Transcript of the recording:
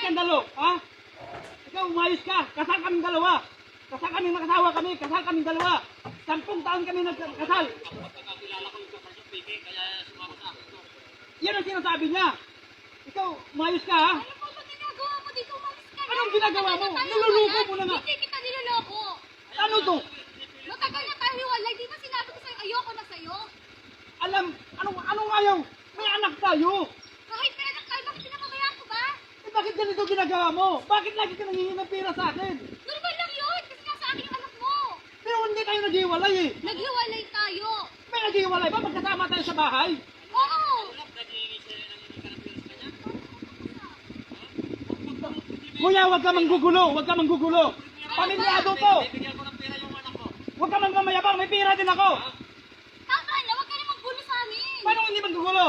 skandalo, ha? Ikaw, umayos ka. Kasal kaming dalawa. Kasal kaming nakasawa kami. Kasal kaming dalawa. 10 taon kami nagkasal. Pagkakilala ko yung kasal yung Piki, kaya sumama sa akin to. Yan ang sinasabi niya. Ikaw, umayos ka, ha? Ano po ba ginagawa mo dito? Umalis ka na. Anong ginagawa mo? Matagal na tayo Niluluko hiwalay. mo na nga. Hindi kita niloloko. Ano to? Matagal na tayo hiwalay. Di ba sinabi ko sa'yo, ayoko na sa'yo? Alam, anong ayaw? May anak tayo. Kahit may anak tayo, bakit pinapabayaan ko ba? Eh, bakit ganito ginagawa mo? Bakit lagi ka nanghihingi ng pera sa akin? Normal lang yun, kasi nasa akin yung anak mo. Pero hindi tayo naghiwalay eh. Naghiwalay tayo. May naghiwalay ba? Magkasama tayo sa bahay? Oo. Naghihingi sa'yo ng hindi ka ng pera sa kanya? Kuya, huwag ka manggugulo. Huwag ka manggugulo. Pamilyado to. Bibigyan ko ng pera yung anak ko. Huwag ka mangmamayabang. May pera din ako. Tama na, huwag ka na maggulo sa amin. Paano hindi manggugulo?